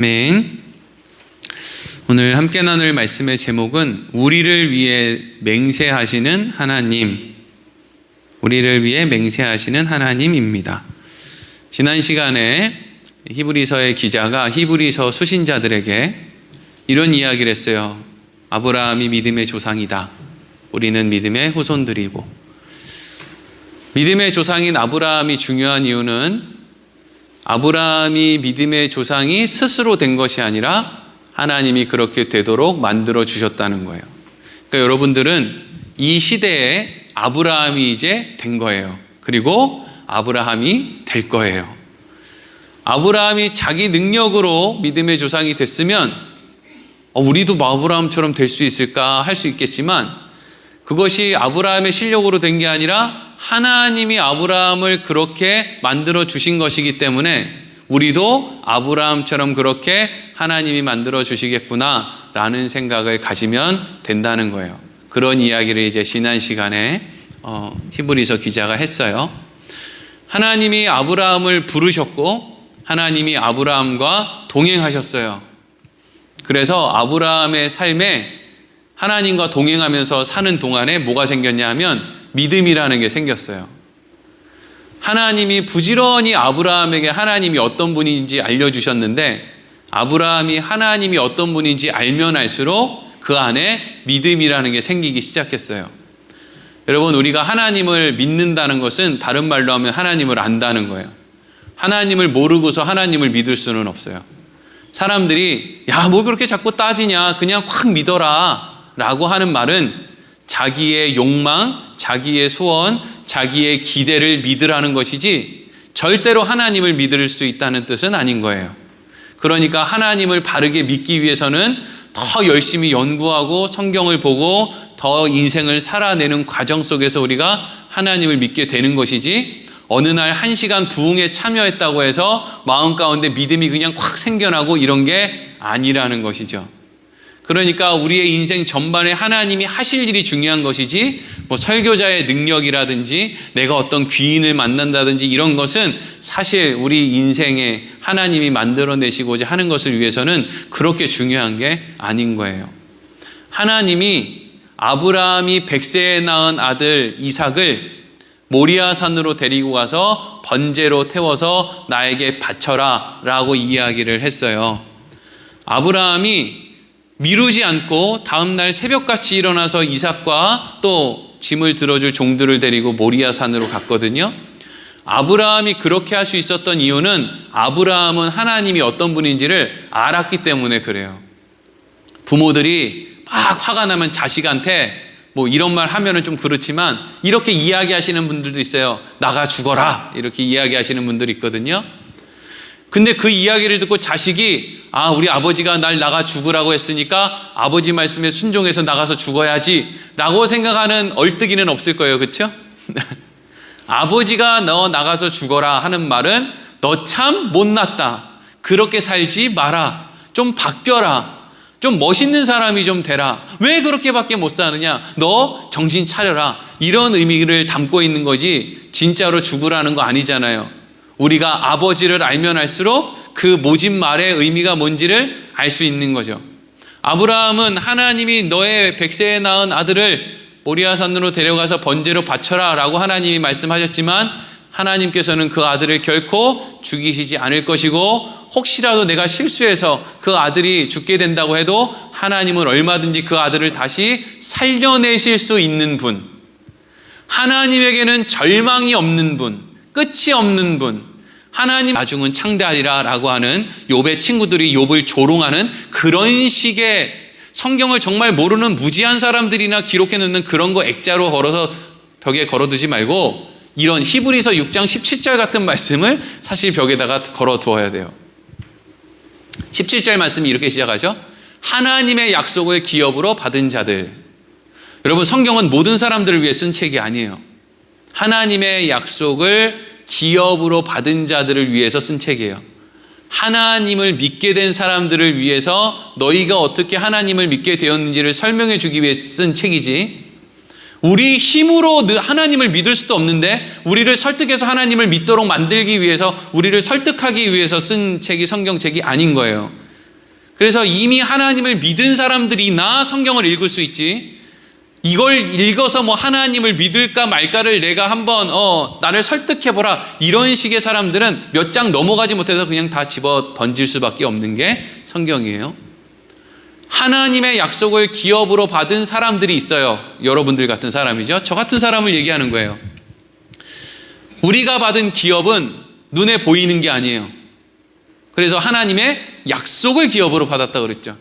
아멘. 오늘 함께 나눌 말씀의 제목은 우리를 위해 맹세하시는 하나님, 우리를 위해 맹세하시는 하나님입니다. 지난 시간에 히브리서의 기자가 히브리서 수신자들에게 이런 이야기를 했어요. 아브라함이 믿음의 조상이다. 우리는 믿음의 후손들이고, 믿음의 조상인 아브라함이 중요한 이유는 아브라함이 믿음의 조상이 스스로 된 것이 아니라 하나님이 그렇게 되도록 만들어 주셨다는 거예요. 그러니까 여러분들은 이 시대에 아브라함이 이제 된 거예요. 그리고 아브라함이 될 거예요. 아브라함이 자기 능력으로 믿음의 조상이 됐으면 우리도 아브라함처럼 될 수 있을까 할 수 있겠지만, 그것이 아브라함의 실력으로 된 게 아니라 하나님이 아브라함을 그렇게 만들어 주신 것이기 때문에 우리도 아브라함처럼 그렇게 하나님이 만들어 주시겠구나 라는 생각을 가지면 된다는 거예요. 그런 이야기를 이제 지난 시간에 히브리서 기자가 했어요. 하나님이 아브라함을 부르셨고 하나님이 아브라함과 동행하셨어요. 그래서 아브라함의 삶에 하나님과 동행하면서 사는 동안에 뭐가 생겼냐 하면 믿음이라는 게 생겼어요. 하나님이 부지런히 아브라함에게 하나님이 어떤 분인지 알려주셨는데, 아브라함이 하나님이 어떤 분인지 알면 알수록 그 안에 믿음이라는 게 생기기 시작했어요. 여러분, 우리가 하나님을 믿는다는 것은 다른 말로 하면 하나님을 안다는 거예요. 하나님을 모르고서 하나님을 믿을 수는 없어요. 사람들이 뭐 그렇게 자꾸 따지냐, 그냥 확 믿어라 라고 하는 말은 자기의 욕망, 자기의 소원, 자기의 기대를 믿으라는 것이지 절대로 하나님을 믿을 수 있다는 뜻은 아닌 거예요. 그러니까 하나님을 바르게 믿기 위해서는 더 열심히 연구하고 성경을 보고 더 인생을 살아내는 과정 속에서 우리가 하나님을 믿게 되는 것이지, 어느 날 1시간 부흥에 참여했다고 해서 마음 가운데 믿음이 그냥 확 생겨나고 이런 게 아니라는 것이죠. 그러니까 우리의 인생 전반에 하나님이 하실 일이 중요한 것이지, 설교자의 능력이라든지 내가 어떤 귀인을 만난다든지 이런 것은 사실 우리 인생에 하나님이 만들어내시고자 하는 것을 위해서는 그렇게 중요한 게 아닌 거예요. 하나님이 아브라함이 100세에 낳은 아들 이삭을 모리아산으로 데리고 가서 번제로 태워서 나에게 바쳐라 라고 이야기를 했어요. 아브라함이 미루지 않고 다음날 새벽같이 일어나서 이삭과 또 짐을 들어줄 종들을 데리고 모리아산으로 갔거든요. 아브라함이 그렇게 할 수 있었던 이유는 아브라함은 하나님이 어떤 분인지를 알았기 때문에 그래요. 부모들이 막 화가 나면 자식한테 이런 말 하면은 좀 그렇지만 이렇게 이야기하시는 분들도 있어요. 나가 죽어라 이렇게 이야기하시는 분들이 있거든요. 근데 그 이야기를 듣고 자식이 우리 아버지가 날 나가 죽으라고 했으니까 아버지 말씀에 순종해서 나가서 죽어야지 라고 생각하는 얼뜨기는 없을 거예요. 그렇죠? 아버지가 너 나가서 죽어라 하는 말은 너 참 못났다, 그렇게 살지 마라, 좀 바뀌어라, 좀 멋있는 사람이 좀 되라, 왜 그렇게밖에 못 사느냐, 너 정신 차려라, 이런 의미를 담고 있는 거지 진짜로 죽으라는 거 아니잖아요. 우리가 아버지를 알면 알수록 그 모진 말의 의미가 뭔지를 알 수 있는 거죠. 아브라함은 하나님이 너의 100세에 낳은 아들을 모리아산으로 데려가서 번제로 바쳐라 라고 하나님이 말씀하셨지만, 하나님께서는 그 아들을 결코 죽이시지 않을 것이고, 혹시라도 내가 실수해서 그 아들이 죽게 된다고 해도 하나님은 얼마든지 그 아들을 다시 살려내실 수 있는 분, 하나님에게는 절망이 없는 분, 끝이 없는 분, 하나님 나중은 창대하리라 라고 하는 욥의 친구들이 욥을 조롱하는 그런 식의, 성경을 정말 모르는 무지한 사람들이나 기록해 놓는 그런 거 액자로 걸어서 벽에 걸어두지 말고 이런 히브리서 6장 17절 같은 말씀을 사실 벽에다가 걸어두어야 돼요. 17절 말씀이 이렇게 시작하죠. 하나님의 약속을 기업으로 받은 자들. 여러분, 성경은 모든 사람들을 위해 쓴 책이 아니에요. 하나님의 약속을 기업으로 받은 자들을 위해서 쓴 책이에요. 하나님을 믿게 된 사람들을 위해서 너희가 어떻게 하나님을 믿게 되었는지를 설명해 주기 위해 쓴 책이지, 우리 힘으로 하나님을 믿을 수도 없는데 우리를 설득해서 하나님을 믿도록 만들기 위해서, 우리를 설득하기 위해서 쓴 책이 성경책이 아닌 거예요. 그래서 이미 하나님을 믿은 사람들이나 성경을 읽을 수 있지, 이걸 읽어서 뭐 하나님을 믿을까 말까를 내가 한번 나를 설득해보라, 이런 식의 사람들은 몇 장 넘어가지 못해서 그냥 다 집어 던질 수밖에 없는 게 성경이에요. 하나님의 약속을 기업으로 받은 사람들이 있어요. 여러분들 같은 사람이죠. 저 같은 사람을 얘기하는 거예요. 우리가 받은 기업은 눈에 보이는 게 아니에요. 그래서 하나님의 약속을 기업으로 받았다고 그랬죠.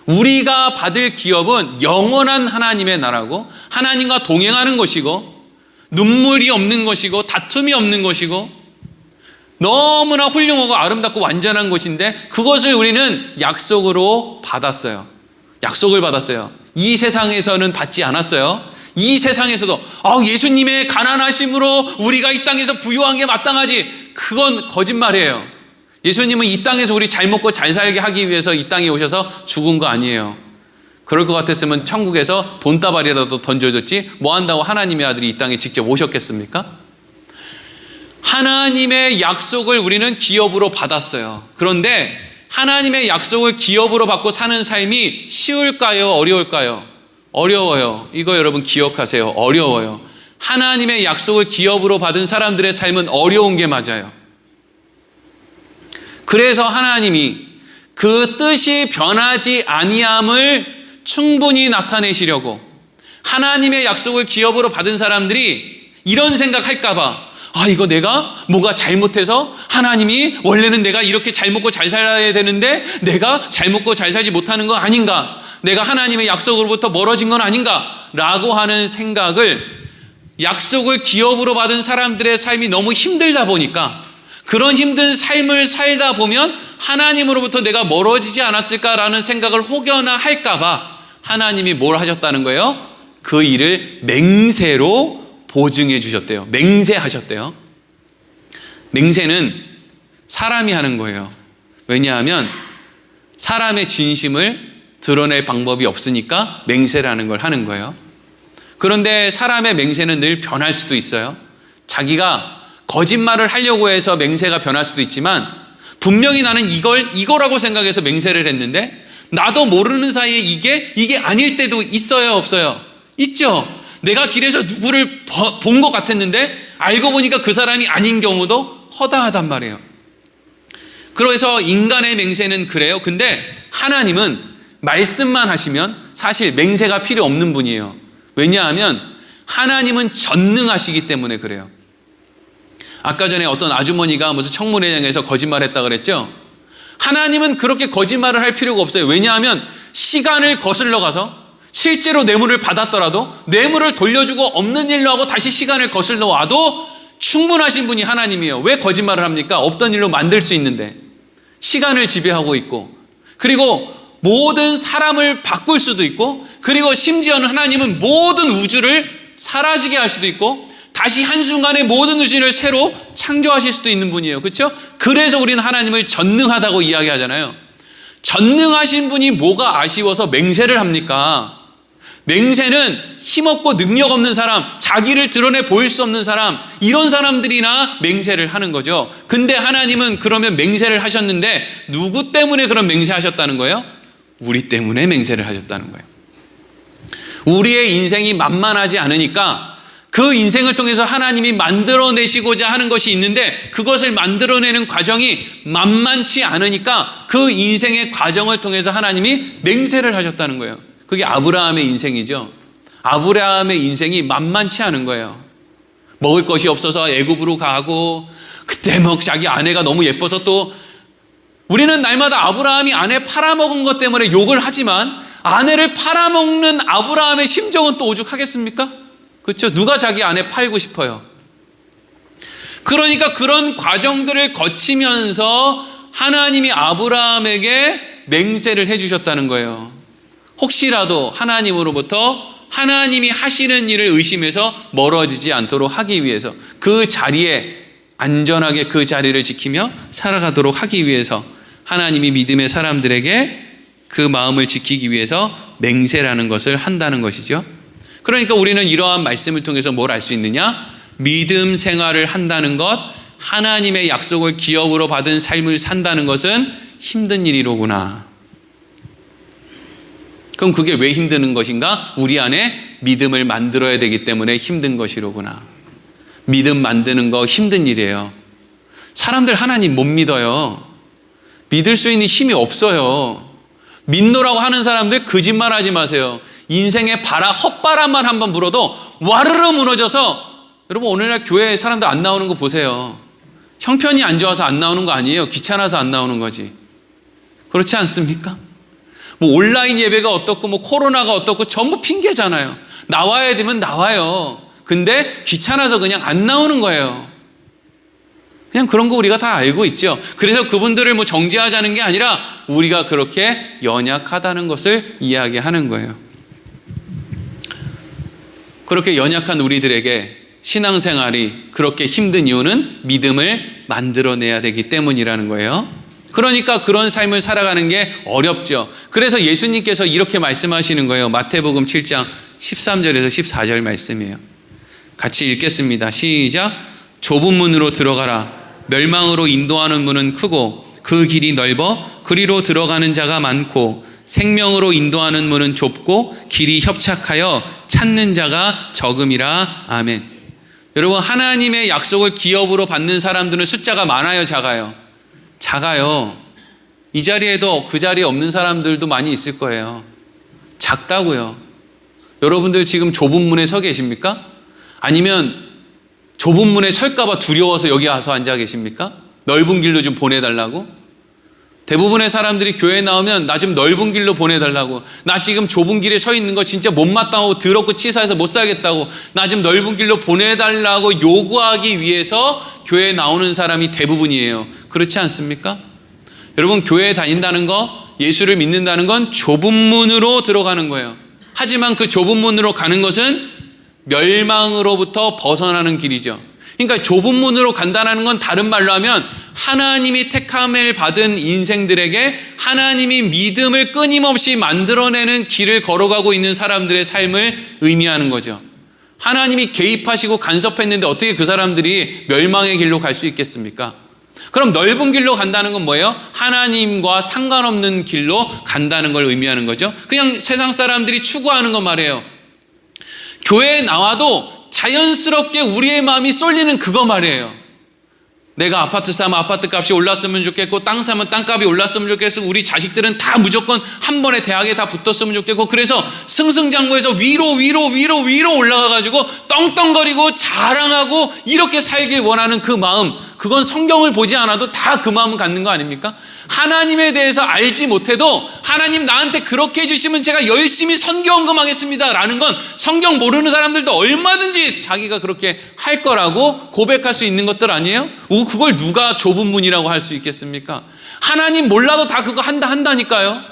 우리가 받을 기업은 영원한 하나님의 나라고, 하나님과 동행하는 것이고, 눈물이 없는 것이고, 다툼이 없는 것이고, 너무나 훌륭하고 아름답고 완전한 것인데, 그것을 우리는 약속으로 받았어요. 약속을 받았어요. 이 세상에서는 받지 않았어요. 이 세상에서도 예수님의 가난하심으로 우리가 이 땅에서 부유한 게 마땅하지, 그건 거짓말이에요. 예수님은 이 땅에서 우리 잘 먹고 잘 살게 하기 위해서 이 땅에 오셔서 죽은 거 아니에요. 그럴 것 같았으면 천국에서 돈다발이라도 던져줬지 뭐 한다고 하나님의 아들이 이 땅에 직접 오셨겠습니까? 하나님의 약속을 우리는 기업으로 받았어요. 그런데 하나님의 약속을 기업으로 받고 사는 삶이 쉬울까요? 어려울까요? 어려워요. 이거 여러분 기억하세요. 어려워요. 하나님의 약속을 기업으로 받은 사람들의 삶은 어려운 게 맞아요. 그래서 하나님이 그 뜻이 변하지 아니함을 충분히 나타내시려고, 하나님의 약속을 기업으로 받은 사람들이 이런 생각할까 봐, 이거 내가 뭐가 잘못해서 하나님이 원래는 내가 이렇게 잘 먹고 잘 살아야 되는데 내가 잘 먹고 잘 살지 못하는 거 아닌가, 내가 하나님의 약속으로부터 멀어진 건 아닌가 라고 하는 생각을, 약속을 기업으로 받은 사람들의 삶이 너무 힘들다 보니까, 그런 힘든 삶을 살다 보면 하나님으로부터 내가 멀어지지 않았을까라는 생각을 혹여나 할까 봐 하나님이 뭘 하셨다는 거예요? 그 일을 맹세로 보증해 주셨대요. 맹세하셨대요. 맹세는 사람이 하는 거예요. 왜냐하면 사람의 진심을 드러낼 방법이 없으니까 맹세라는 걸 하는 거예요. 그런데 사람의 맹세는 늘 변할 수도 있어요. 자기가 거짓말을 하려고 해서 맹세가 변할 수도 있지만, 분명히 나는 이거라고 생각해서 맹세를 했는데 나도 모르는 사이에 이게 아닐 때도 있어요, 없어요? 있죠. 내가 길에서 누구를 본 것 같았는데 알고 보니까 그 사람이 아닌 경우도 허다하단 말이에요. 그래서 인간의 맹세는 그래요. 근데 하나님은 말씀만 하시면 사실 맹세가 필요 없는 분이에요. 왜냐하면 하나님은 전능하시기 때문에 그래요. 아까 전에 어떤 아주머니가 무슨 청문회장에서 거짓말했다 그랬죠? 하나님은 그렇게 거짓말을 할 필요가 없어요. 왜냐하면 시간을 거슬러 가서 실제로 뇌물을 받았더라도 뇌물을 돌려주고 없는 일로 하고 다시 시간을 거슬러 와도 충분하신 분이 하나님이에요. 왜 거짓말을 합니까? 없던 일로 만들 수 있는데. 시간을 지배하고 있고, 그리고 모든 사람을 바꿀 수도 있고, 그리고 심지어는 하나님은 모든 우주를 사라지게 할 수도 있고, 다시 한순간에 모든 우주를 새로 창조하실 수도 있는 분이에요. 그렇죠? 그래서 우리는 하나님을 전능하다고 이야기하잖아요. 전능하신 분이 뭐가 아쉬워서 맹세를 합니까? 맹세는 힘없고 능력 없는 사람, 자기를 드러내 보일 수 없는 사람, 이런 사람들이나 맹세를 하는 거죠. 근데 하나님은 그러면 맹세를 하셨는데 누구 때문에 그런 맹세하셨다는 거예요? 우리 때문에 맹세를 하셨다는 거예요. 우리의 인생이 만만하지 않으니까 그 인생을 통해서 하나님이 만들어내시고자 하는 것이 있는데, 그것을 만들어내는 과정이 만만치 않으니까 그 인생의 과정을 통해서 하나님이 맹세를 하셨다는 거예요. 그게 아브라함의 인생이죠. 아브라함의 인생이 만만치 않은 거예요. 먹을 것이 없어서 애굽으로 가고, 그때 자기 아내가 너무 예뻐서, 또 우리는 날마다 아브라함이 아내 팔아먹은 것 때문에 욕을 하지만 아내를 팔아먹는 아브라함의 심정은 또 오죽하겠습니까? 그렇죠? 누가 자기 아내 팔고 싶어요? 그러니까 그런 과정들을 거치면서 하나님이 아브라함에게 맹세를 해주셨다는 거예요. 혹시라도 하나님으로부터 하나님이 하시는 일을 의심해서 멀어지지 않도록 하기 위해서, 그 자리에 안전하게 그 자리를 지키며 살아가도록 하기 위해서 하나님이 믿음의 사람들에게 그 마음을 지키기 위해서 맹세라는 것을 한다는 것이죠. 그러니까 우리는 이러한 말씀을 통해서 뭘 알 수 있느냐? 믿음 생활을 한다는 것, 하나님의 약속을 기업으로 받은 삶을 산다는 것은 힘든 일이로구나. 그럼 그게 왜 힘드는 것인가? 우리 안에 믿음을 만들어야 되기 때문에 힘든 것이로구나. 믿음 만드는 거 힘든 일이에요. 사람들 하나님 못 믿어요. 믿을 수 있는 힘이 없어요. 믿노라고 하는 사람들 거짓말하지 마세요. 인생의 헛바람만 한번 불어도 와르르 무너져서, 여러분 오늘날 교회에 사람들 안 나오는 거 보세요. 형편이 안 좋아서 안 나오는 거 아니에요. 귀찮아서 안 나오는 거지. 그렇지 않습니까? 뭐 온라인 예배가 어떻고 뭐 코로나가 어떻고 전부 핑계잖아요. 나와야 되면 나와요. 근데 귀찮아서 그냥 안 나오는 거예요. 그냥 그런 거 우리가 다 알고 있죠. 그래서 그분들을 뭐 정죄하자는 게 아니라 우리가 그렇게 연약하다는 것을 이야기하는 거예요. 그렇게 연약한 우리들에게 신앙생활이 그렇게 힘든 이유는 믿음을 만들어내야 되기 때문이라는 거예요. 그러니까 그런 삶을 살아가는 게 어렵죠. 그래서 예수님께서 이렇게 말씀하시는 거예요. 마태복음 7장 13절에서 14절 말씀이에요. 같이 읽겠습니다. 시작. 좁은 문으로 들어가라. 멸망으로 인도하는 문은 크고 그 길이 넓어 그리로 들어가는 자가 많고 생명으로 인도하는 문은 좁고 길이 협착하여 찾는 자가 적음이라. 아멘. 여러분, 하나님의 약속을 기업으로 받는 사람들은 숫자가 많아요, 작아요? 작아요. 이 자리에도 그 자리에 없는 사람들도 많이 있을 거예요. 작다고요. 여러분들 지금 좁은 문에 서 계십니까? 아니면 좁은 문에 설까봐 두려워서 여기 와서 앉아 계십니까? 넓은 길로 좀 보내달라고? 대부분의 사람들이 교회에 나오면 나 좀 넓은 길로 보내달라고, 나 지금 좁은 길에 서 있는 거 진짜 못마땅하고 더럽고 치사해서 못 살겠다고, 나 좀 넓은 길로 보내달라고 요구하기 위해서 교회에 나오는 사람이 대부분이에요. 그렇지 않습니까? 여러분, 교회에 다닌다는 거, 예수를 믿는다는 건 좁은 문으로 들어가는 거예요. 하지만 그 좁은 문으로 가는 것은 멸망으로부터 벗어나는 길이죠. 그러니까 좁은 문으로 간다는 건 다른 말로 하면 하나님이 택함을 받은 인생들에게 하나님이 믿음을 끊임없이 만들어내는 길을 걸어가고 있는 사람들의 삶을 의미하는 거죠. 하나님이 개입하시고 간섭했는데 어떻게 그 사람들이 멸망의 길로 갈 수 있겠습니까? 그럼 넓은 길로 간다는 건 뭐예요? 하나님과 상관없는 길로 간다는 걸 의미하는 거죠. 그냥 세상 사람들이 추구하는 거 말이에요. 교회에 나와도 자연스럽게 우리의 마음이 쏠리는 그거 말이에요. 내가 아파트 사면 아파트 값이 올랐으면 좋겠고, 땅 사면 땅값이 올랐으면 좋겠고, 우리 자식들은 다 무조건 한 번에 대학에 다 붙었으면 좋겠고, 그래서 승승장구해서 위로 올라가가지고 떵떵거리고 자랑하고 이렇게 살길 원하는 그 마음, 그건 성경을 보지 않아도 다 그 마음을 갖는 거 아닙니까? 하나님에 대해서 알지 못해도 하나님 나한테 그렇게 해주시면 제가 열심히 선교헌금하겠습니다 라는 건 성경 모르는 사람들도 얼마든지 자기가 그렇게 할 거라고 고백할 수 있는 것들 아니에요? 그걸 누가 좁은 문이라고 할 수 있겠습니까? 하나님 몰라도 다 그거 한다니까요.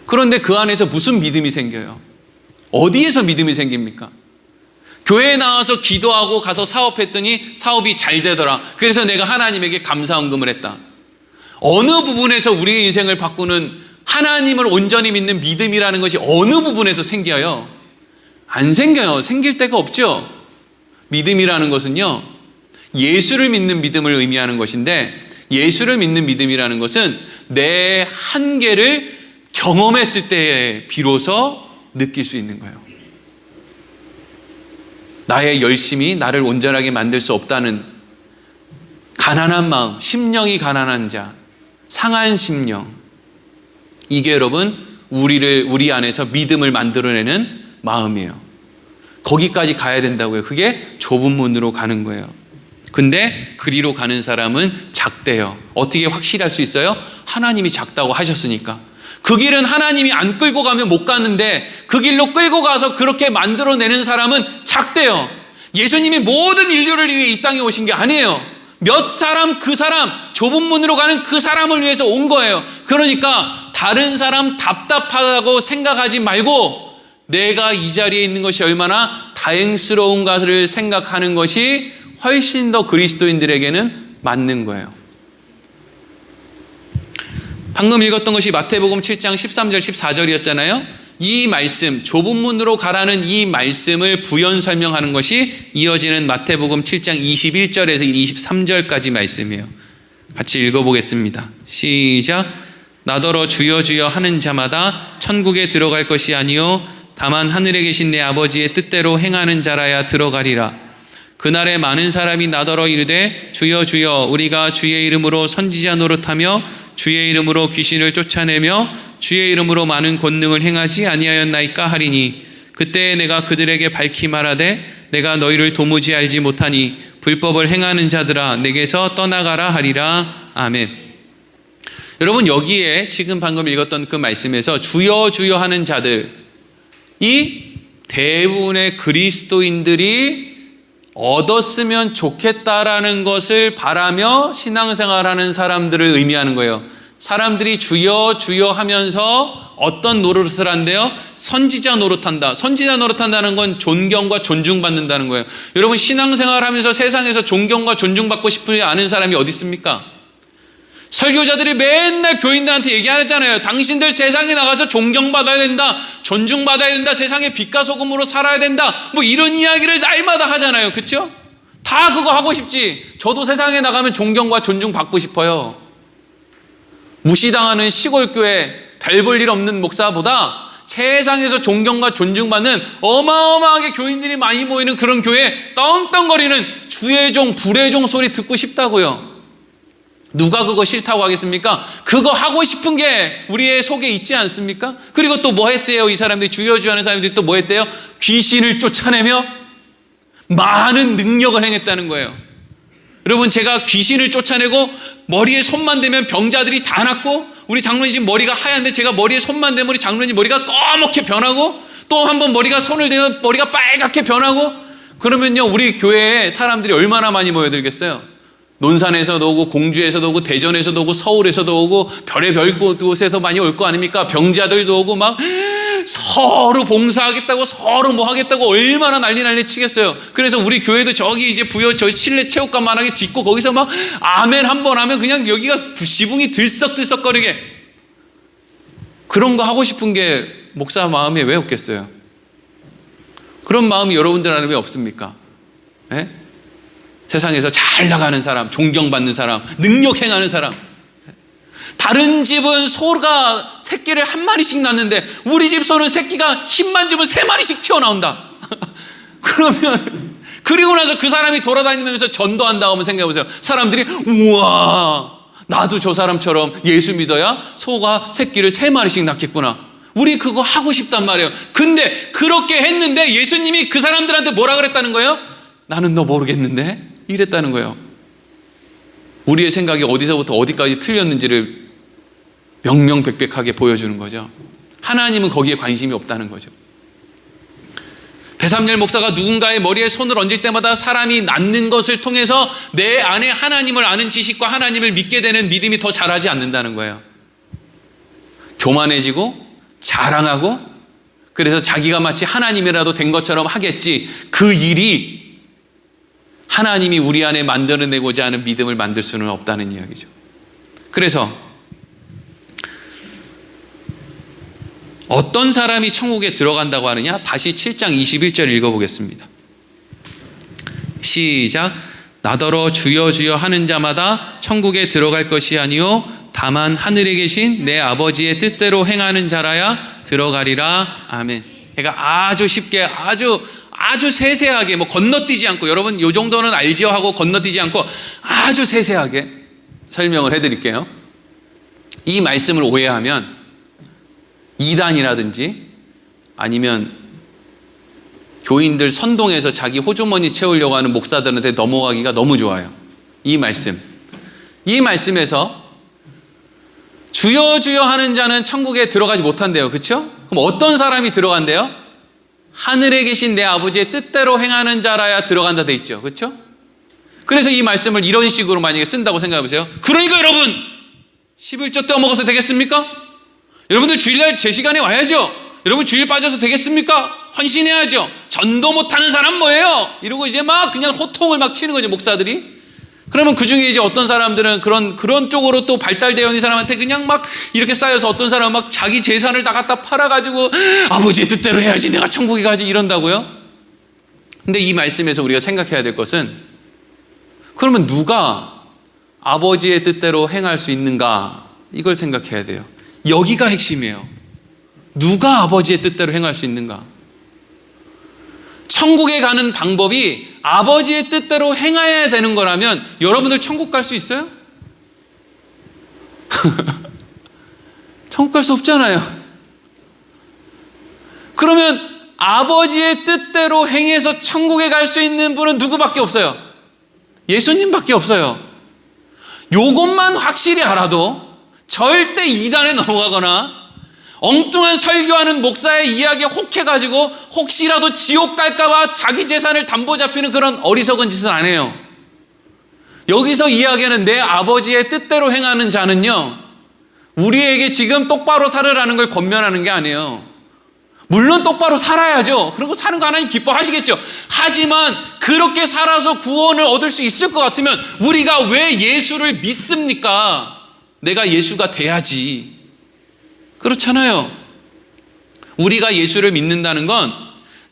그런데 그 안에서 무슨 믿음이 생겨요? 어디에서 믿음이 생깁니까? 교회에 나와서 기도하고 가서 사업했더니 사업이 잘 되더라. 그래서 내가 하나님에게 감사헌금을 했다. 어느 부분에서 우리의 인생을 바꾸는, 하나님을 온전히 믿는 믿음이라는 것이 어느 부분에서 생겨요? 안 생겨요. 생길 데가 없죠. 믿음이라는 것은요, 예수를 믿는 믿음을 의미하는 것인데, 예수를 믿는 믿음이라는 것은 내 한계를 경험했을 때에 비로소 느낄 수 있는 거예요. 나의 열심이 나를 온전하게 만들 수 없다는 가난한 마음, 심령이 가난한 자, 상한 심령, 이게 여러분 우리 안에서 믿음을 만들어내는 마음이에요. 거기까지 가야 된다고요. 그게 좁은 문으로 가는 거예요. 근데 그리로 가는 사람은 작대요. 어떻게 확실할 수 있어요? 하나님이 작다고 하셨으니까. 그 길은 하나님이 안 끌고 가면 못 가는데 그 길로 끌고 가서 그렇게 만들어내는 사람은 작대요. 예수님이 모든 인류를 위해 이 땅에 오신 게 아니에요. 몇 사람, 그 사람, 좁은 문으로 가는 그 사람을 위해서 온 거예요. 그러니까 다른 사람 답답하다고 생각하지 말고 내가 이 자리에 있는 것이 얼마나 다행스러운가를 생각하는 것이 훨씬 더 그리스도인들에게는 맞는 거예요. 방금 읽었던 것이 마태복음 7장 13절 14절이었잖아요. 이 말씀, 좁은 문으로 가라는 이 말씀을 부연 설명하는 것이 이어지는 마태복음 7장 21절에서 23절까지 말씀이에요. 같이 읽어보겠습니다. 시작. 나더러 주여 주여 하는 자마다 천국에 들어갈 것이 아니요 다만 하늘에 계신 내 아버지의 뜻대로 행하는 자라야 들어가리라. 그날에 많은 사람이 나더러 이르되 주여 주여 우리가 주의 이름으로 선지자 노릇하며 주의 이름으로 귀신을 쫓아내며 주의 이름으로 많은 권능을 행하지 아니하였나이까 하리니 그때 내가 그들에게 밝히 말하되 내가 너희를 도무지 알지 못하니 불법을 행하는 자들아 내게서 떠나가라 하리라. 아멘. 여러분, 여기에 지금 방금 읽었던 그 말씀에서 주여 주여 하는 자들, 이 대부분의 그리스도인들이 얻었으면 좋겠다라는 것을 바라며 신앙생활하는 사람들을 의미하는 거예요. 사람들이 주여 주여 하면서 어떤 노릇을 한대요? 선지자 노릇한다. 선지자 노릇한다는 건 존경과 존중받는다는 거예요. 여러분, 신앙생활하면서 세상에서 존경과 존중받고 싶지 않은 사람이 어디 있습니까? 설교자들이 맨날 교인들한테 얘기하잖아요. 당신들 세상에 나가서 존경받아야 된다, 존중받아야 된다, 세상에 빛과 소금으로 살아야 된다, 뭐 이런 이야기를 날마다 하잖아요. 그렇죠? 다 그거 하고 싶지. 저도 세상에 나가면 존경과 존중받고 싶어요. 무시당하는 시골교회 별 볼 일 없는 목사보다 세상에서 존경과 존중받는 어마어마하게 교인들이 많이 모이는 그런 교회에 떵떵거리는 주의 종, 불의 종 소리 듣고 싶다고요. 누가 그거 싫다고 하겠습니까? 그거 하고 싶은 게 우리의 속에 있지 않습니까? 그리고 또 뭐 했대요? 이 사람들이 주여 주여 하는 사람들이 또 뭐 했대요? 귀신을 쫓아내며 많은 능력을 행했다는 거예요. 여러분, 제가 귀신을 쫓아내고 머리에 손만 대면 병자들이 다 낫고, 우리 장로님 지금 머리가 하얀데 제가 머리에 손만 대면 우리 장로님 머리가 검게 변하고, 또 한 번 머리가 손을 대면 머리가 빨갛게 변하고, 그러면요 우리 교회에 사람들이 얼마나 많이 모여들겠어요? 논산에서도 오고 공주에서도 오고 대전에서도 오고 서울에서도 오고 별의별 곳에서 많이 올 거 아닙니까? 병자들도 오고 막 서로 봉사하겠다고 서로 뭐 하겠다고 얼마나 난리 치겠어요. 그래서 우리 교회도 저기 이제 저희 실내 체육관만하게 짓고 거기서 막 아멘 한 번 하면 그냥 여기가 지붕이 들썩들썩거리게, 그런 거 하고 싶은 게 목사 마음에 왜 없겠어요? 그런 마음이 여러분들 안에 왜 없습니까? 네? 세상에서 잘 나가는 사람, 존경받는 사람, 능력 행하는 사람. 다른 집은 소가 새끼를 한 마리씩 낳는데 우리 집 소는 새끼가 힘만 주면 3마리씩 튀어나온다. 그러면 그리고 나서 그 사람이 돌아다니면서 전도한다고 하면 생각해보세요. 사람들이 우와, 나도 저 사람처럼 예수 믿어야 소가 새끼를 3마리씩 낳겠구나. 우리 그거 하고 싶단 말이에요. 근데 그렇게 했는데 예수님이 그 사람들한테 뭐라 그랬다는 거예요? 나는 너 모르겠는데? 이랬다는 거예요. 우리의 생각이 어디서부터 어디까지 틀렸는지를 명명백백하게 보여주는 거죠. 하나님은 거기에 관심이 없다는 거죠. 배삼열 목사가 누군가의 머리에 손을 얹을 때마다 사람이 낫는 것을 통해서 내 안에 하나님을 아는 지식과 하나님을 믿게 되는 믿음이 더 자라지 않는다는 거예요. 교만해지고 자랑하고, 그래서 자기가 마치 하나님이라도 된 것처럼 하겠지, 그 일이 하나님이 우리 안에 만들어내고자 하는 믿음을 만들 수는 없다는 이야기죠. 그래서 어떤 사람이 천국에 들어간다고 하느냐? 다시 7장 21절 읽어보겠습니다. 시작. 나더러 주여 주여 하는 자마다 천국에 들어갈 것이 아니요 다만 하늘에 계신 내 아버지의 뜻대로 행하는 자라야 들어가리라. 아멘. 제가 아주 쉽게 아주 세세하게, 뭐 건너뛰지 않고, 여러분 요 정도는 알지요 하고 건너뛰지 않고 아주 세세하게 설명을 해드릴게요. 이 말씀을 오해하면 이단이라든지 아니면 교인들 선동해서 자기 호주머니 채우려고 하는 목사들한테 넘어가기가 너무 좋아요. 이 말씀에서 주여 주여 하는 자는 천국에 들어가지 못한대요. 그렇죠? 그럼 어떤 사람이 들어간대요? 하늘에 계신 내 아버지의 뜻대로 행하는 자라야 들어간다 돼 있죠. 그렇죠? 그래서 이 말씀을 이런 식으로 만약에 쓴다고 생각해 보세요. 그러니까 여러분 11조 떼어먹어서 되겠습니까? 여러분들 주일날 제 시간에 와야죠. 여러분 주일 빠져서 되겠습니까? 헌신해야죠. 전도 못하는 사람 뭐예요? 이러고 이제 막 그냥 호통을 막 치는 거죠, 목사들이. 그러면 그 중에 이제 어떤 사람들은 그런 쪽으로 또 발달되어 있는 사람한테 그냥 막 이렇게 쌓여서 어떤 사람은 막 자기 재산을 다 갖다 팔아가지고 아버지의 뜻대로 해야지 내가 천국에 가지 이런다고요. 근데 이 말씀에서 우리가 생각해야 될 것은, 그러면 누가 아버지의 뜻대로 행할 수 있는가? 이걸 생각해야 돼요. 여기가 핵심이에요. 누가 아버지의 뜻대로 행할 수 있는가? 천국에 가는 방법이 아버지의 뜻대로 행해야 되는 거라면 여러분들 천국 갈 수 있어요? 천국 갈 수 없잖아요. 그러면 아버지의 뜻대로 행해서 천국에 갈 수 있는 분은 누구밖에 없어요? 예수님밖에 없어요. 요것만 확실히 알아도 절대 이단에 넘어가거나 엉뚱한 설교하는 목사의 이야기에 혹해가지고 혹시라도 지옥 갈까봐 자기 재산을 담보 잡히는 그런 어리석은 짓은 안 해요. 여기서 이야기하는 내 아버지의 뜻대로 행하는 자는요, 우리에게 지금 똑바로 살으라는 걸 권면하는 게 아니에요. 물론 똑바로 살아야죠. 그리고 사는 거 하나님 기뻐하시겠죠. 하지만 그렇게 살아서 구원을 얻을 수 있을 것 같으면 우리가 왜 예수를 믿습니까? 내가 예수가 돼야지. 그렇잖아요. 우리가 예수를 믿는다는 건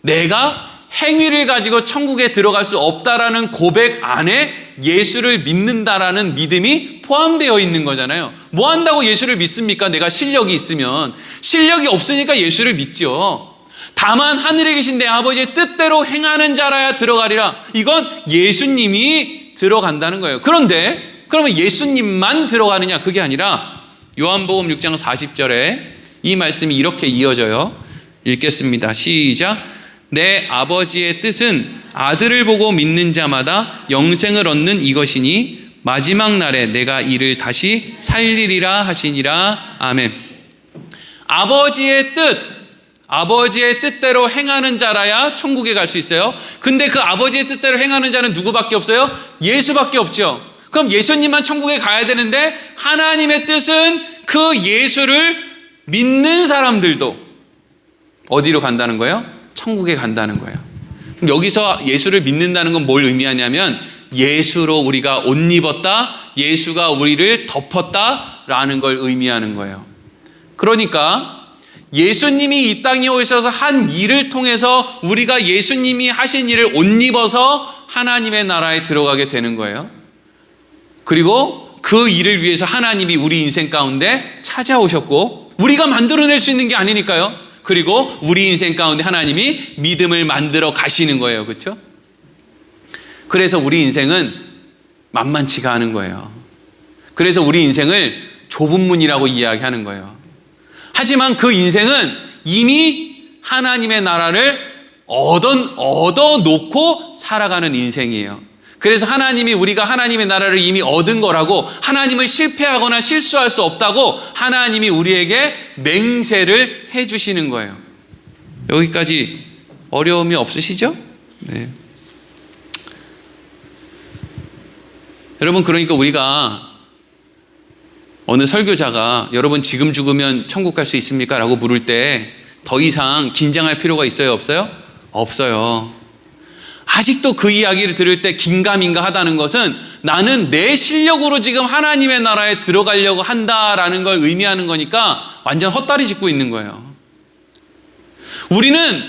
내가 행위를 가지고 천국에 들어갈 수 없다라는 고백 안에 예수를 믿는다라는 믿음이 포함되어 있는 거잖아요. 뭐 한다고 예수를 믿습니까? 내가 실력이 있으면. 실력이 없으니까 예수를 믿죠. 다만 하늘에 계신 내 아버지의 뜻대로 행하는 자라야 들어가리라. 이건 예수님이 들어간다는 거예요. 그런데 그러면 예수님만 들어가느냐? 그게 아니라 요한복음 6장 40절에 이 말씀이 이렇게 이어져요. 읽겠습니다. 시작. 내 아버지의 뜻은 아들을 보고 믿는 자마다 영생을 얻는 이것이니 마지막 날에 내가 이를 다시 살리리라 하시니라. 아멘. 아버지의 뜻대로 행하는 자라야 천국에 갈 수 있어요. 근데 그 아버지의 뜻대로 행하는 자는 누구밖에 없어요? 예수밖에 없죠. 그럼 예수님만 천국에 가야 되는데 하나님의 뜻은 그 예수를 믿는 사람들도 어디로 간다는 거예요? 천국에 간다는 거예요. 그럼 여기서 예수를 믿는다는 건 뭘 의미하냐면 예수로 우리가 옷 입었다, 예수가 우리를 덮었다라는 걸 의미하는 거예요. 그러니까 예수님이 이 땅에 오셔서 한 일을 통해서 우리가 예수님이 하신 일을 옷 입어서 하나님의 나라에 들어가게 되는 거예요. 그리고 그 일을 위해서 하나님이 우리 인생 가운데 찾아오셨고 우리가 만들어낼 수 있는 게 아니니까요. 그리고 우리 인생 가운데 하나님이 믿음을 만들어 가시는 거예요. 그렇죠? 그래서 우리 인생은 만만치가 않은 거예요. 그래서 우리 인생을 좁은 문이라고 이야기하는 거예요. 하지만 그 인생은 이미 하나님의 나라를 얻어놓고 살아가는 인생이에요. 그래서 하나님이 우리가 하나님의 나라를 이미 얻은 거라고, 하나님을 실패하거나 실수할 수 없다고 하나님이 우리에게 맹세를 해주시는 거예요. 여기까지 어려움이 없으시죠? 네. 여러분, 그러니까 우리가 어느 설교자가 여러분 지금 죽으면 천국 갈 수 있습니까? 라고 물을 때 더 이상 긴장할 필요가 있어요? 없어요? 없어요. 아직도 그 이야기를 들을 때 긴가민가 하다는 것은 나는 내 실력으로 지금 하나님의 나라에 들어가려고 한다라는 걸 의미하는 거니까 완전 헛다리 짚고 있는 거예요. 우리는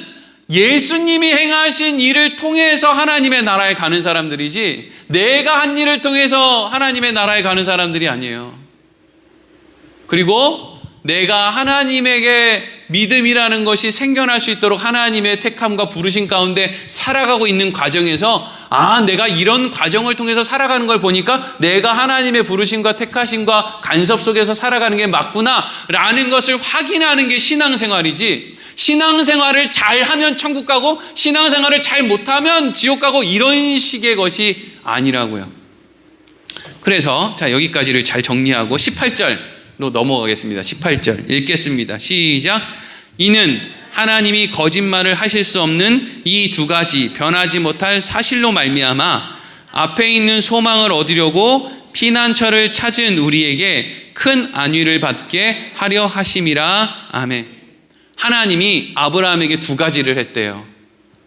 예수님이 행하신 일을 통해서 하나님의 나라에 가는 사람들이지 내가 한 일을 통해서 하나님의 나라에 가는 사람들이 아니에요. 그리고 내가 하나님에게 믿음이라는 것이 생겨날 수 있도록 하나님의 택함과 부르심 가운데 살아가고 있는 과정에서 내가 이런 과정을 통해서 살아가는 걸 보니까 내가 하나님의 부르심과 택하심과 간섭 속에서 살아가는 게 맞구나 라는 것을 확인하는 게 신앙생활이지, 신앙생활을 잘하면 천국 가고 신앙생활을 잘 못하면 지옥 가고 이런 식의 것이 아니라고요. 그래서 자, 여기까지를 잘 정리하고 18절로 넘어가겠습니다. 18절 읽겠습니다. 시작. 이는 하나님이 거짓말을 하실 수 없는 이 두 가지 변하지 못할 사실로 말미암아 앞에 있는 소망을 얻으려고 피난처를 찾은 우리에게 큰 안위를 받게 하려 하심이라. 아멘. 하나님이 아브라함에게 두 가지를 했대요.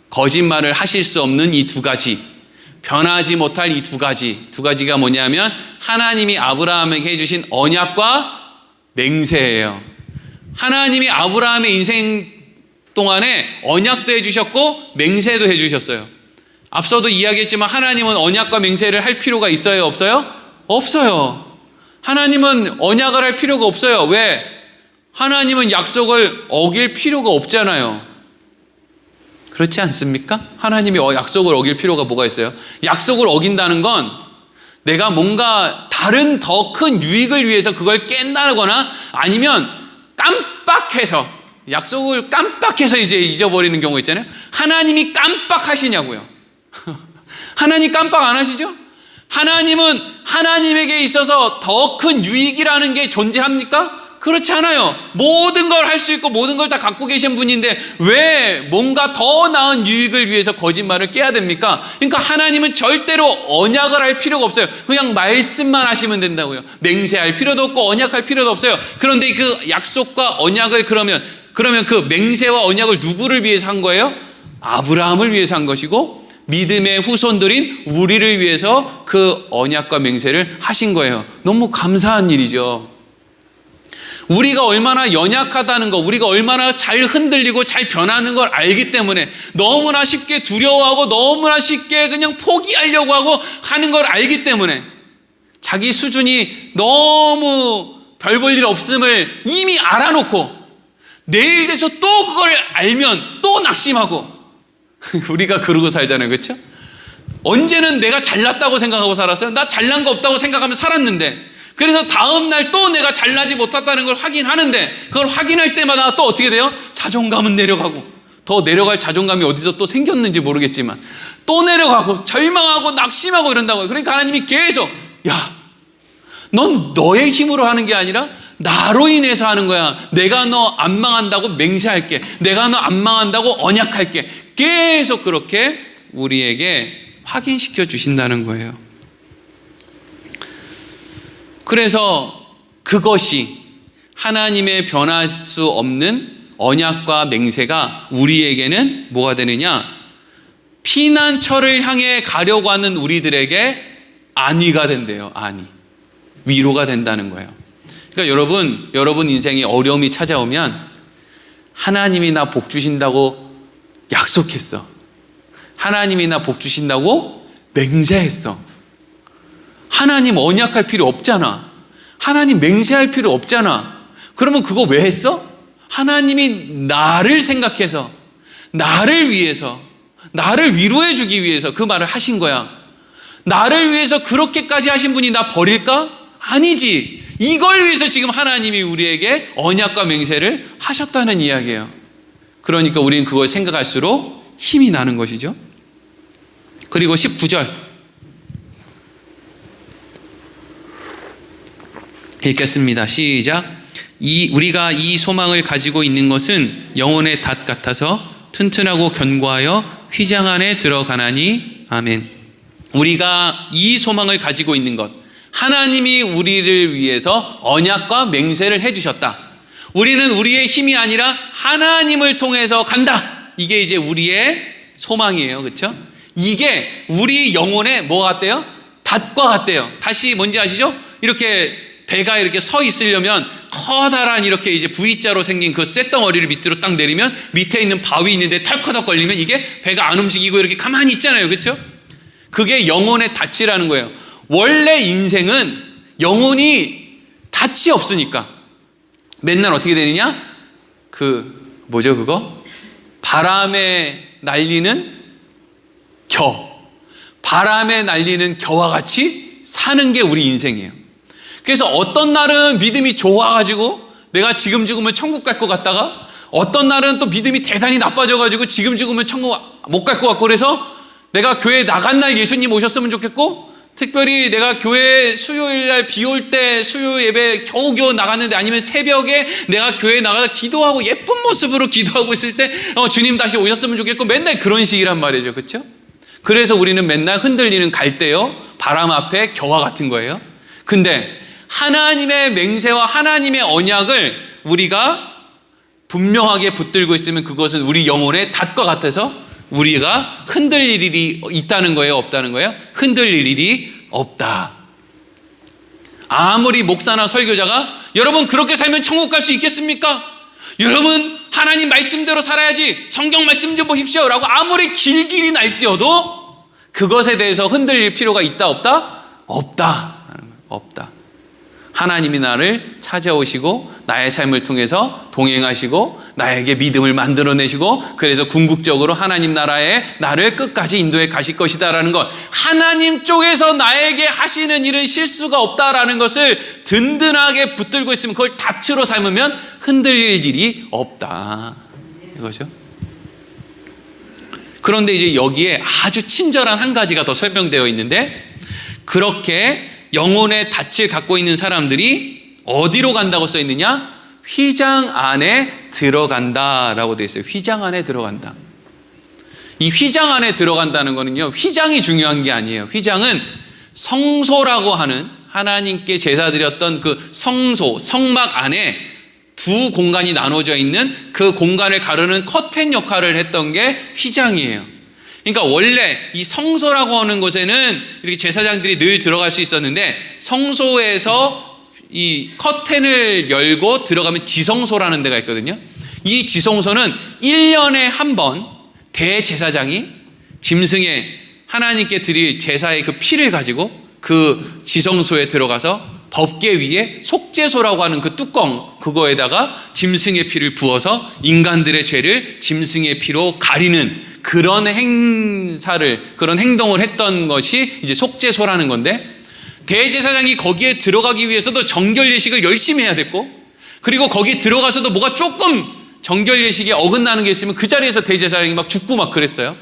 거짓말을 하실 수 없는 이 두 가지, 변하지 못할 이 두 가지. 두 가지가 뭐냐면 하나님이 아브라함에게 해주신 언약과 맹세예요. 하나님이 아브라함의 인생 동안에 언약도 해주셨고 맹세도 해주셨어요. 앞서도 이야기했지만 하나님은 언약과 맹세를 할 필요가 있어요? 없어요? 없어요. 하나님은 언약을 할 필요가 없어요. 왜? 하나님은 약속을 어길 필요가 없잖아요. 그렇지 않습니까? 하나님이 약속을 어길 필요가 뭐가 있어요? 약속을 어긴다는 건 내가 뭔가 다른 더 큰 유익을 위해서 그걸 깬다거나 아니면 깜빡해서, 약속을 깜빡해서 이제 잊어버리는 경우 있잖아요. 하나님이 깜빡하시냐고요. 하나님 깜빡 안 하시죠? 하나님은 하나님에게 있어서 더 큰 유익이라는 게 존재합니까? 그렇지 않아요. 모든 걸 할 수 있고 모든 걸 다 갖고 계신 분인데 왜 뭔가 더 나은 유익을 위해서 거짓말을 깨야 됩니까? 그러니까 하나님은 절대로 언약을 할 필요가 없어요. 그냥 말씀만 하시면 된다고요. 맹세할 필요도 없고 언약할 필요도 없어요. 그런데 그 약속과 언약을 그러면 그 맹세와 언약을 누구를 위해서 한 거예요? 아브라함을 위해서 한 것이고 믿음의 후손들인 우리를 위해서 그 언약과 맹세를 하신 거예요. 너무 감사한 일이죠. 우리가 얼마나 연약하다는 거, 우리가 얼마나 잘 흔들리고 잘 변하는 걸 알기 때문에 너무나 쉽게 두려워하고 너무나 쉽게 그냥 포기하려고 하고 하는 걸 알기 때문에 자기 수준이 너무 별 볼 일 없음을 이미 알아놓고 내일 돼서 또 그걸 알면 또 낙심하고 우리가 그러고 살잖아요. 그렇죠? 언제는 내가 잘났다고 생각하고 살았어요? 나 잘난 거 없다고 생각하면 살았는데 그래서 다음 날 또 내가 잘나지 못했다는 걸 확인하는데 그걸 확인할 때마다 또 어떻게 돼요? 자존감은 내려가고 더 내려갈 자존감이 어디서 또 생겼는지 모르겠지만 또 내려가고 절망하고 낙심하고 이런다고요. 그러니까 하나님이 계속 야, 넌 너의 힘으로 하는 게 아니라 나로 인해서 하는 거야. 내가 너 안 망한다고 맹세할게. 내가 너 안 망한다고 언약할게. 계속 그렇게 우리에게 확인시켜 주신다는 거예요. 그래서 그것이 하나님의 변할 수 없는 언약과 맹세가 우리에게는 뭐가 되느냐? 피난처를 향해 가려고 하는 우리들에게 안위가 된대요. 안위. 위로가 된다는 거예요. 그러니까 여러분 인생에 어려움이 찾아오면 하나님이 나 복 주신다고 약속했어. 하나님이 나 복 주신다고 맹세했어. 하나님 언약할 필요 없잖아. 하나님 맹세할 필요 없잖아. 그러면 그거 왜 했어? 하나님이 나를 생각해서, 나를 위해서, 나를 위로해 주기 위해서 그 말을 하신 거야. 나를 위해서 그렇게까지 하신 분이 나 버릴까? 아니지. 이걸 위해서 지금 하나님이 우리에게 언약과 맹세를 하셨다는 이야기예요. 그러니까 우리는 그걸 생각할수록 힘이 나는 것이죠. 그리고 19절 읽겠습니다. 시작. 우리가 이 소망을 가지고 있는 것은 영혼의 닷 같아서 튼튼하고 견고하여 휘장 안에 들어가나니. 아멘. 우리가 이 소망을 가지고 있는 것, 하나님이 우리를 위해서 언약과 맹세를 해주셨다. 우리는 우리의 힘이 아니라 하나님을 통해서 간다. 이게 이제 우리의 소망이에요. 그렇죠? 이게 우리 영혼의 뭐 같대요? 닷과 같대요. 다시 뭔지 아시죠? 이렇게 배가 이렇게 서 있으려면 커다란 이렇게 이제 V자로 생긴 그 쇳덩어리를 밑으로 딱 내리면 밑에 있는 바위 있는데 털커덕 걸리면 이게 배가 안 움직이고 이렇게 가만히 있잖아요. 그렇죠? 그게 영혼의 닻이라는 거예요. 원래 인생은 영혼이 닻이 없으니까 맨날 어떻게 되느냐? 뭐죠 그거? 바람에 날리는 바람에 날리는 겨와 같이 사는 게 우리 인생이에요. 그래서 어떤 날은 믿음이 좋아가지고 내가 지금 죽으면 천국 갈 것 같다가 어떤 날은 또 믿음이 대단히 나빠져가지고 지금 죽으면 천국 못 갈 것 같고 그래서 내가 교회 나간 날 예수님 오셨으면 좋겠고 특별히 내가 교회 수요일 날 비 올 때 수요 예배 겨우겨우 나갔는데 아니면 새벽에 내가 교회 나가서 기도하고 예쁜 모습으로 기도하고 있을 때 주님 다시 오셨으면 좋겠고 맨날 그런 식이란 말이죠. 그렇죠? 그래서 우리는 맨날 흔들리는 갈대요 바람 앞에 겨와 같은 거예요. 근데 하나님의 맹세와 하나님의 언약을 우리가 분명하게 붙들고 있으면 그것은 우리 영혼의 닷과 같아서 우리가 흔들릴 일이 있다는 거예요? 없다는 거예요? 흔들릴 일이 없다. 아무리 목사나 설교자가 여러분 그렇게 살면 천국 갈 수 있겠습니까? 여러분 하나님 말씀대로 살아야지 성경 말씀 좀 보십시오 라고 아무리 길길이 날뛰어도 그것에 대해서 흔들릴 필요가 있다 없다? 없다. 없다. 하나님이 나를 찾아오시고 나의 삶을 통해서 동행하시고 나에게 믿음을 만들어내시고 그래서 궁극적으로 하나님 나라에 나를 끝까지 인도해 가실 것이다라는 것, 하나님 쪽에서 나에게 하시는 일은 실수가 없다라는 것을 든든하게 붙들고 있으면, 그걸 닻으로 삼으면 흔들릴 일이 없다 이거죠. 그런데 이제 여기에 아주 친절한 한 가지가 더 설명되어 있는데, 그렇게 영혼의 닻을 갖고 있는 사람들이 어디로 간다고 써 있느냐? 휘장 안에 들어간다라고 되어 있어요. 휘장 안에 들어간다. 이 휘장 안에 들어간다는 거는요, 휘장이 중요한 게 아니에요. 휘장은 성소라고 하는 하나님께 제사 드렸던 그 성소, 성막 안에 두 공간이 나눠져 있는 그 공간을 가르는 커튼 역할을 했던 게 휘장이에요. 그러니까 원래 이 성소라고 하는 곳에는 이렇게 제사장들이 늘 들어갈 수 있었는데, 성소에서 이 커튼을 열고 들어가면 지성소라는 데가 있거든요. 이 지성소는 1년에 한 번 대제사장이 짐승에 하나님께 드릴 제사의 그 피를 가지고 그 지성소에 들어가서 법궤 위에 속죄소라고 하는 그 뚜껑, 그거에다가 짐승의 피를 부어서 인간들의 죄를 짐승의 피로 가리는 그런 행사를, 그런 행동을 했던 것이 이제 속죄소라는 건데, 대제사장이 거기에 들어가기 위해서도 정결 예식을 열심히 해야 됐고, 그리고 거기 들어가서도 뭐가 조금 정결 예식에 어긋나는 게 있으면 그 자리에서 대제사장이 막 죽고 막 그랬어요.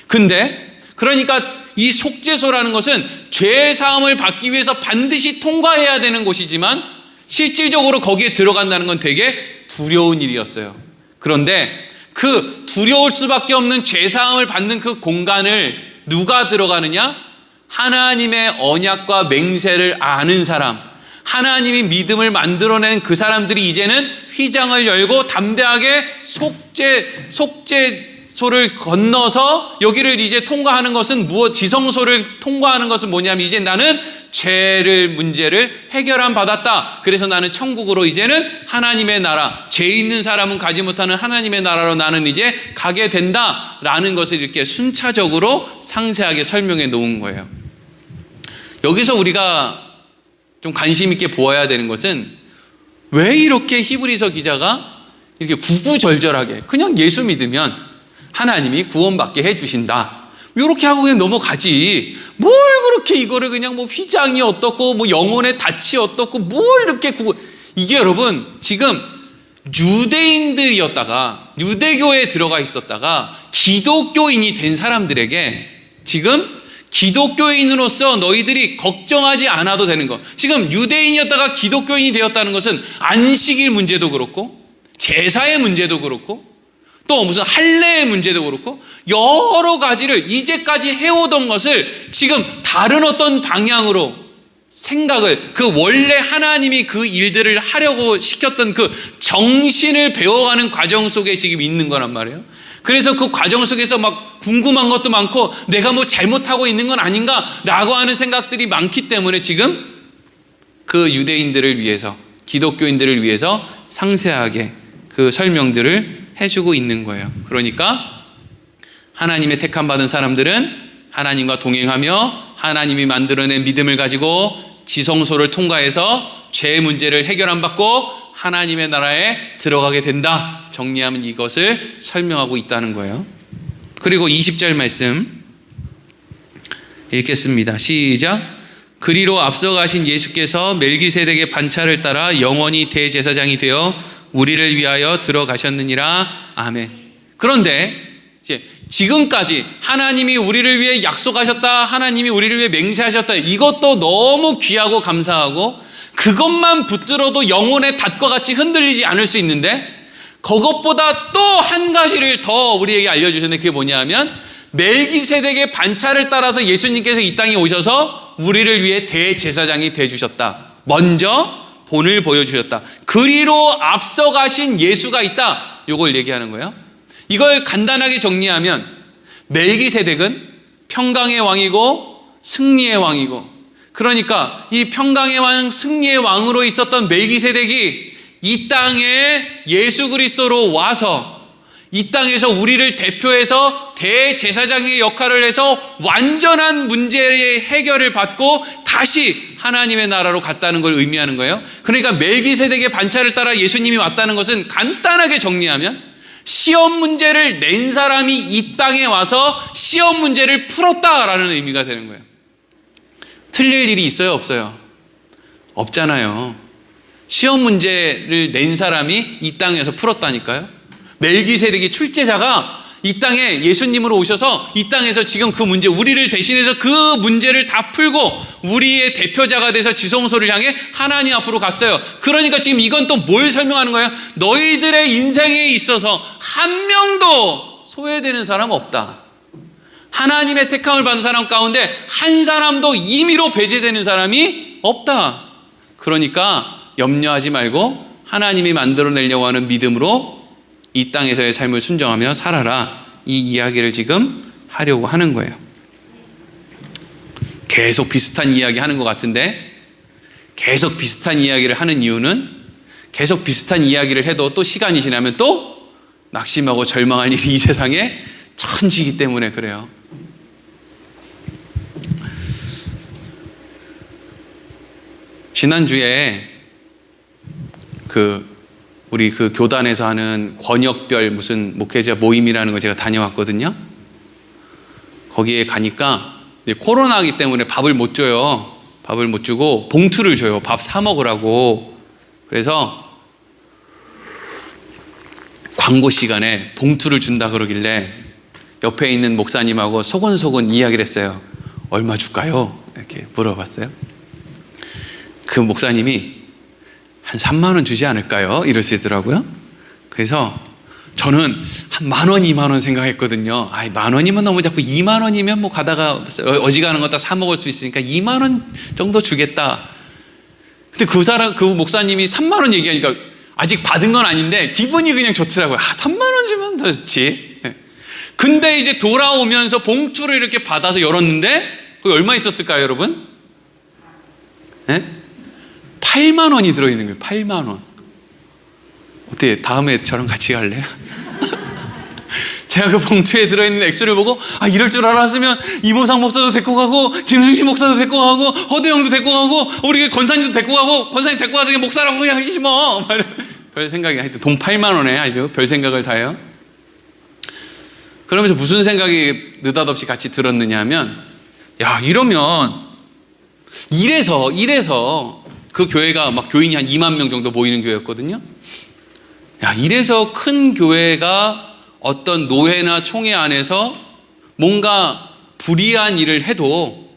근데 그러니까 이 속죄소라는 것은 죄 사함을 받기 위해서 반드시 통과해야 되는 곳이지만, 실질적으로 거기에 들어간다는 건 되게 두려운 일이었어요. 그런데 그 두려울 수밖에 없는 죄 사함을 받는 그 공간을 누가 들어가느냐? 하나님의 언약과 맹세를 아는 사람, 하나님이 믿음을 만들어낸 그 사람들이 이제는 휘장을 열고 담대하게 속죄소를 건너서 여기를 이제 통과하는 것은 지성소를 통과하는 것은 뭐냐면, 이제 나는 죄를 문제를 해결함 받았다. 그래서 나는 천국으로, 이제는 하나님의 나라, 죄 있는 사람은 가지 못하는 하나님의 나라로 나는 이제 가게 된다라는 것을 이렇게 순차적으로 상세하게 설명해 놓은 거예요. 여기서 우리가 좀 관심 있게 보아야 되는 것은, 왜 이렇게 히브리서 기자가 이렇게 구구절절하게 그냥 예수 믿으면 하나님이 구원받게 해주신다, 이렇게 하고 그냥 넘어가지, 뭘 그렇게 이거를 그냥 뭐 휘장이 어떻고 뭐 영혼의 닻이 어떻고 뭘 이렇게 이게 여러분, 지금 유대인들이었다가 유대교에 들어가 있었다가 기독교인이 된 사람들에게 지금 기독교인으로서 너희들이 걱정하지 않아도 되는 것, 지금 유대인이었다가 기독교인이 되었다는 것은 안식일 문제도 그렇고 제사의 문제도 그렇고 또 무슨 할례의 문제도 그렇고 여러 가지를 이제까지 해오던 것을 지금 다른 어떤 방향으로 생각을, 그 원래 하나님이 그 일들을 하려고 시켰던 그 정신을 배워가는 과정 속에 지금 있는 거란 말이에요. 그래서 그 과정 속에서 막 궁금한 것도 많고 내가 뭐 잘못하고 있는 건 아닌가라고 하는 생각들이 많기 때문에 지금 그 유대인들을 위해서, 기독교인들을 위해서 상세하게 그 설명들을 해주고 있는 거예요. 그러니까 하나님의 택함 받은 사람들은 하나님과 동행하며 하나님이 만들어낸 믿음을 가지고 지성소를 통과해서 죄 문제를 해결 안 받고 하나님의 나라에 들어가게 된다. 정리하면 이것을 설명하고 있다는 거예요. 그리고 20절 말씀 읽겠습니다. 시작. 그리로 앞서가신 예수께서 멜기세덱의 반차를 따라 영원히 대제사장이 되어 우리를 위하여 들어가셨느니라. 아멘. 그런데 이제 지금까지 하나님이 우리를 위해 약속하셨다, 하나님이 우리를 위해 맹세하셨다, 이것도 너무 귀하고 감사하고 그것만 붙들어도 영혼의 닷과 같이 흔들리지 않을 수 있는데, 그것보다 또 한 가지를 더 우리에게 알려주셨는데, 그게 뭐냐 하면 멜기세덱의 반차를 따라서 예수님께서 이 땅에 오셔서 우리를 위해 대제사장이 되어주셨다. 먼저 본을 보여주셨다. 그리로 앞서가신 예수가 있다. 이걸 얘기하는 거예요. 이걸 간단하게 정리하면 멜기세덱은 평강의 왕이고 승리의 왕이고, 그러니까 이 평강의 왕, 승리의 왕으로 있었던 멜기세덱이 이 땅에 예수 그리스도로 와서 이 땅에서 우리를 대표해서 대제사장의 역할을 해서 완전한 문제의 해결을 받고 다시 하나님의 나라로 갔다는 걸 의미하는 거예요. 그러니까 멜기세덱의 반차를 따라 예수님이 왔다는 것은 간단하게 정리하면 시험 문제를 낸 사람이 이 땅에 와서 시험 문제를 풀었다라는 의미가 되는 거예요. 틀릴 일이 있어요, 없어요? 없잖아요. 시험 문제를 낸 사람이 이 땅에서 풀었다니까요. 멜기세덱의 출제자가 이 땅에 예수님으로 오셔서 이 땅에서 지금 그 문제, 우리를 대신해서 그 문제를 다 풀고 우리의 대표자가 돼서 지성소를 향해 하나님 앞으로 갔어요. 그러니까 지금 이건 또 뭘 설명하는 거예요? 너희들의 인생에 있어서 한 명도 소외되는 사람 없다. 하나님의 택함을 받은 사람 가운데 한 사람도 임의로 배제되는 사람이 없다. 그러니까 염려하지 말고 하나님이 만들어내려고 하는 믿음으로 이 땅에서의 삶을 순종하며 살아라. 이 이야기를 지금 하려고 하는 거예요. 계속 비슷한 이야기 하는 것 같은데, 계속 비슷한 이야기를 하는 이유는 계속 비슷한 이야기를 해도 또 시간이 지나면 또 낙심하고 절망할 일이 이 세상에 천지이기 때문에 그래요. 지난주에 우리 그 교단에서 하는 권역별 무슨 목회자 모임이라는 거 제가 다녀왔거든요. 거기에 가니까 코로나이기 때문에 밥을 못 줘요. 밥을 못 주고 봉투를 줘요. 밥 사 먹으라고. 그래서 광고 시간에 봉투를 준다 그러길래 옆에 있는 목사님하고 소곤소곤 이야기를 했어요. 얼마 줄까요? 이렇게 물어봤어요. 그 목사님이 한 3만 원 주지 않을까요? 이러시더라고요. 그래서 저는 한 10,000원, 20,000원 생각했거든요. 아이, 10,000원이면 너무 자꾸 2만 원이면 뭐 가다가 어지간한 거 다 사 먹을 수 있으니까 2만 원 정도 주겠다. 근데 그 목사님이 3만 원 얘기하니까 아직 받은 건 아닌데 기분이 그냥 좋더라고요. 3만 원 주면 더 좋지. 근데 이제 돌아오면서 봉투를 이렇게 받아서 열었는데 그게 얼마 있었을까요, 여러분? 8만 원이 들어있는 거예요. 8만 원. 어때? 다음에 저랑 같이 갈래요? 제가 그 봉투에 들어있는 액수를 보고 이럴 줄 알았으면 이모상 목사도 데리고 가고 김승신 목사도 데리고 가고 허대영도 데리고 가고 우리 권사님도 데리고 가고 권사님 데리고 가서 목사라고 그냥 하지 뭐. 별 생각이 하여튼 돈 8만 원에 아주 별 생각을 다 해요. 그러면서 무슨 생각이 느닷없이 같이 들었느냐 하면 이러면 이래서 그 교회가 막 교인이 한 2만 명 정도 모이는 교회였거든요. 이래서 큰 교회가 어떤 노회나 총회 안에서 뭔가 불의한 일을 해도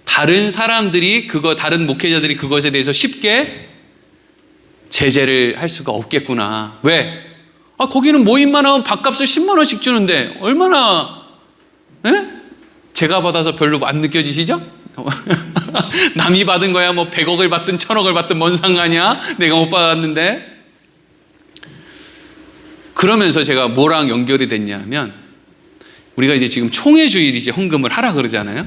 다른 사람들이 다른 목회자들이 그것에 대해서 쉽게 제재를 할 수가 없겠구나. 왜? 거기는 모임만 하면 밥값을 10만 원씩 주는데 얼마나 제가 받아서 별로 안 느껴지시죠? 남이 받은 거야 뭐 100억을 받든 1000억을 받든 뭔 상관이야? 내가 못 받았는데. 그러면서 제가 뭐랑 연결이 됐냐면 우리가 이제 지금 총회주일 이제 헌금을 하라 그러잖아요.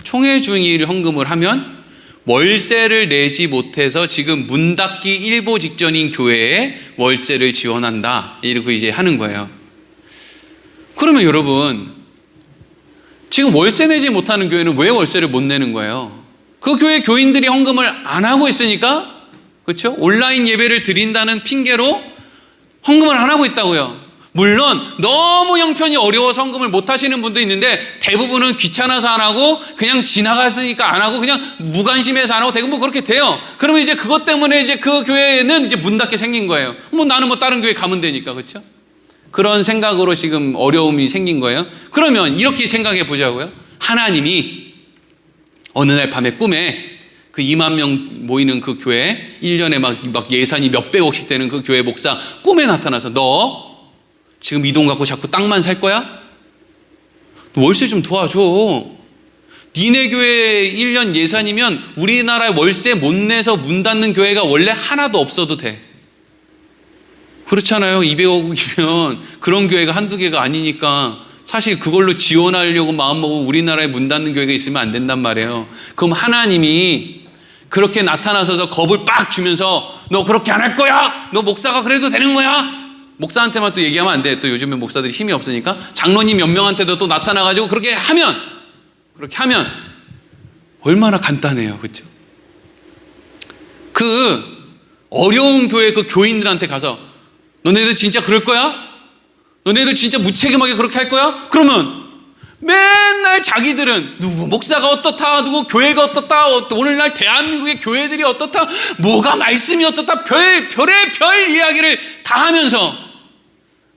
총회주일 헌금을 하면 월세를 내지 못해서 지금 문 닫기 일보 직전인 교회에 월세를 지원한다 이렇게 이제 하는 거예요. 그러면 여러분 지금 월세 내지 못하는 교회는 왜 월세를 못 내는 거예요? 그 교회 교인들이 헌금을 안 하고 있으니까, 그렇죠? 온라인 예배를 드린다는 핑계로 헌금을 안 하고 있다고요. 물론 너무 형편이 어려워서 헌금을 못 하시는 분도 있는데 대부분은 귀찮아서 안 하고 그냥 지나갔으니까 안 하고 그냥 무관심해서 안 하고 대부분 그렇게 돼요. 그러면 이제 그것 때문에 이제 그 교회는 이제 문 닫게 생긴 거예요. 나는 다른 교회 가면 되니까, 그렇죠? 그런 생각으로 지금 어려움이 생긴 거예요. 그러면 이렇게 생각해 보자고요. 하나님이 어느 날 밤에 꿈에 그 2만 명 모이는 그 교회 1년에 막 예산이 몇백억씩 되는 그 교회 목사 꿈에 나타나서 너 지금 이 돈 갖고 자꾸 땅만 살 거야? 월세 좀 도와줘. 니네 교회 1년 예산이면 우리나라에 월세 못 내서 문 닫는 교회가 원래 하나도 없어도 돼. 그렇잖아요. 200억이면 그런 교회가 한두 개가 아니니까 사실 그걸로 지원하려고 마음먹으면 우리나라에 문 닫는 교회가 있으면 안 된단 말이에요. 그럼 하나님이 그렇게 나타나서 겁을 빡 주면서 너 그렇게 안 할 거야? 너 목사가 그래도 되는 거야? 목사한테만 또 얘기하면 안 돼. 또 요즘에 목사들이 힘이 없으니까 장로님 몇 명한테도 또 나타나가지고 그렇게 하면 얼마나 간단해요. 그렇죠? 그 어려운 교회 그 교인들한테 가서 너네들 진짜 그럴 거야? 너네들 진짜 무책임하게 그렇게 할 거야? 그러면 맨날 자기들은 누구 목사가 어떻다, 누구 교회가 어떻다, 오늘날 대한민국의 교회들이 어떻다, 뭐가 말씀이 어떻다, 별의 별 이야기를 다 하면서,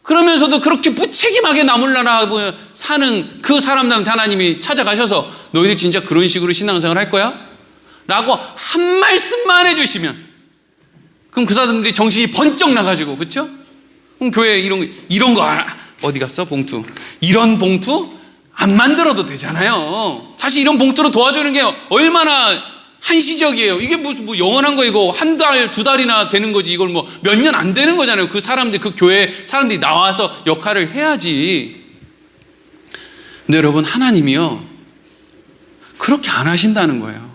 그러면서도 그렇게 무책임하게 나몰라라 사는 그 사람들한테 하나님이 찾아가셔서 너희들 진짜 그런 식으로 신앙생활 할 거야? 라고 한 말씀만 해주시면, 그럼 그 사람들이 정신이 번쩍 나가지고, 그렇죠? 그럼 교회 이런 거 어디 갔어? 봉투. 이런 봉투 안 만들어도 되잖아요. 사실 이런 봉투로 도와주는 게 얼마나 한시적이에요. 이게 뭐 영원한 거, 이거 한 달, 두 달이나 되는 거지. 이걸 뭐 몇 년 안 되는 거잖아요. 그 사람들, 그 교회 사람들이 나와서 역할을 해야지. 근데 여러분, 하나님이요, 그렇게 안 하신다는 거예요.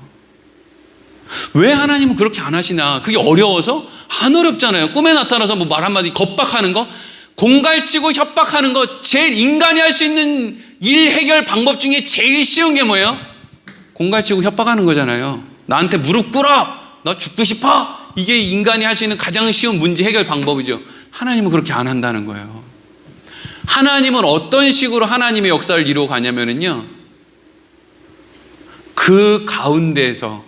왜 하나님은 그렇게 안 하시나? 그게 어려워서? 안 어렵잖아요. 꿈에 나타나서 뭐 말 한마디 겁박하는 거, 공갈치고 협박하는 거, 제일 인간이 할 수 있는 일 해결 방법 중에 제일 쉬운 게 뭐예요? 공갈치고 협박하는 거잖아요. 나한테 무릎 꿇어! 너 죽고 싶어! 이게 인간이 할 수 있는 가장 쉬운 문제 해결 방법이죠. 하나님은 그렇게 안 한다는 거예요. 하나님은 어떤 식으로 하나님의 역사를 이루어 가냐면요, 그 가운데에서